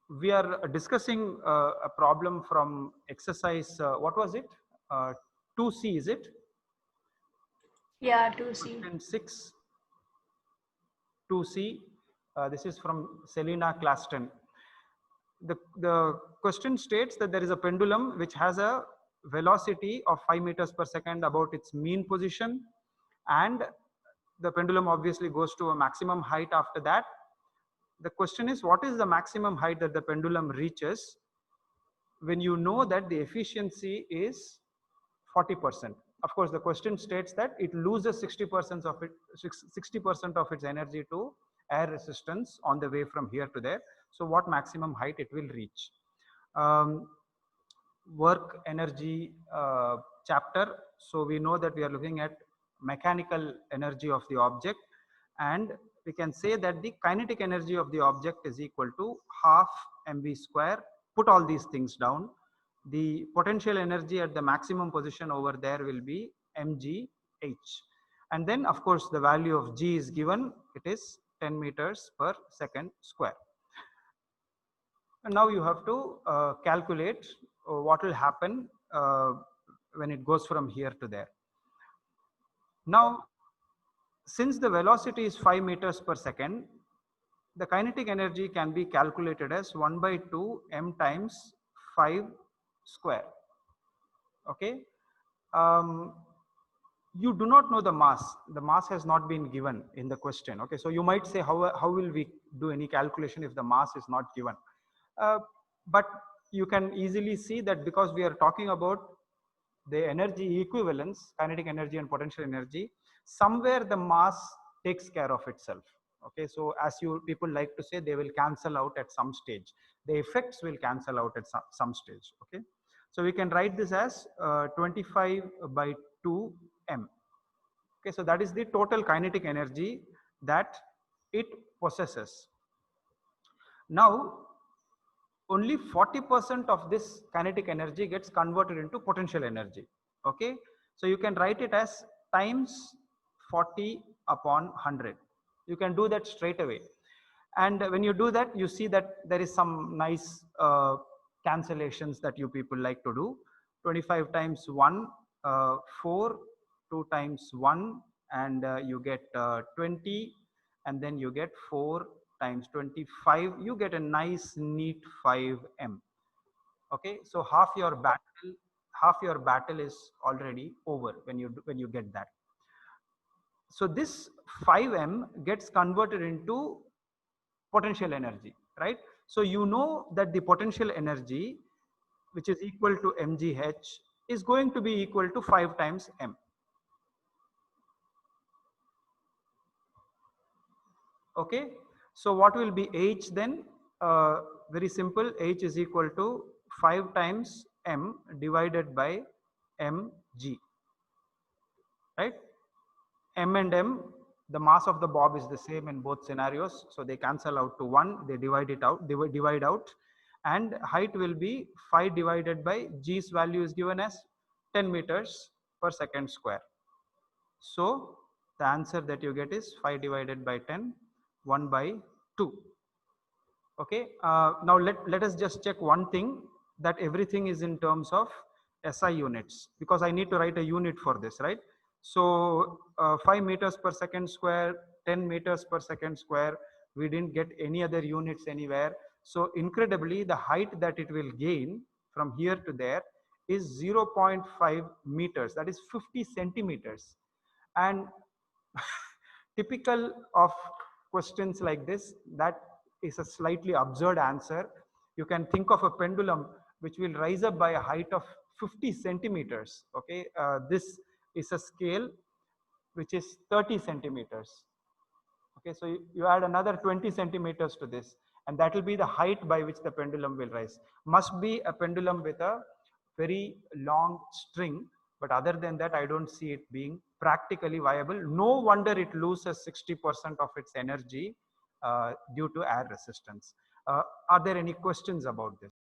We are discussing a problem from exercise, what was it? 2C, is it? Yeah, 2C. Question 6, 2C. This is from Selina Claston. The question states that there is a pendulum which has a velocity of 5 meters per second about its mean position, and the pendulum obviously goes to a maximum height after that. The question is, what is the maximum height that the pendulum reaches when you know that the efficiency is 40%? Of course, the question states that it loses 60% of it, 60% of its energy to air resistance on the way from here to there. So what maximum height it will reach? Work energy chapter. So we know that we are looking at mechanical energy of the object, and we can say that the kinetic energy of the object is equal to half mv square. Put all these things down. The potential energy at the maximum position over there will be mgh, and then of course the value of g is given. It is 10 meters per second square. And now you have to calculate what will happen when it goes from here to there. Now, since the velocity is 5 meters per second, the kinetic energy can be calculated as 1 by 2 m times 5 square. Okay. You do not know the mass. The mass has not been given in the question. Okay. So you might say, how will we do any calculation if the mass is not given? But you can easily see that because we are talking about the energy equivalence, kinetic energy and potential energy, somewhere the mass takes care of itself. Okay, so as you people like to say, they will cancel out at some stage. The effects will cancel out at some stage. Okay, so we can write this as 25 by 2 m. Okay, so that is the total kinetic energy that it possesses. Now, only 40% of this kinetic energy gets converted into potential energy. Okay, so you can write it as times 40 upon 100. You can do that straight away, and when you do that, you see that there is some nice cancellations that you people like to do. 25 times 1, 4, 2 times 1, and you get 20, and then you get 4 times 25, you get a nice neat 5m. Okay, so half your battle is already over when you get that. So this 5m gets converted into potential energy, right? So you know that the potential energy, which is equal to mgh, is going to be equal to 5 times m. Okay, so what will be h then? Very simple, h is equal to 5 times m divided by mg, right? M and m, the mass of the bob is the same in both scenarios, so they cancel out to 1, they divide out, and height will be 5 divided by g's value is given as 10 meters per second square. So the answer that you get is 5 divided by 10, 1 by 2. Okay, now let us just check one thing, that everything is in terms of SI units, because I need to write a unit for this, right? So 5 meters per second square, 10 meters per second square, we didn't get any other units anywhere. So incredibly, the height that it will gain from here to there is 0.5 meters, that is 50 centimeters. And typical of questions like this, that is a slightly absurd answer. You can think of a pendulum which will rise up by a height of 50 centimeters. Okay, this is a scale which is 30 centimeters. Okay, so you add another 20 centimeters to this, and that will be the height by which the pendulum will rise. Must be a pendulum with a very long string, but other than that, I don't see it being practically viable. No wonder it loses 60% of its energy due to air resistance. Are there any questions about this?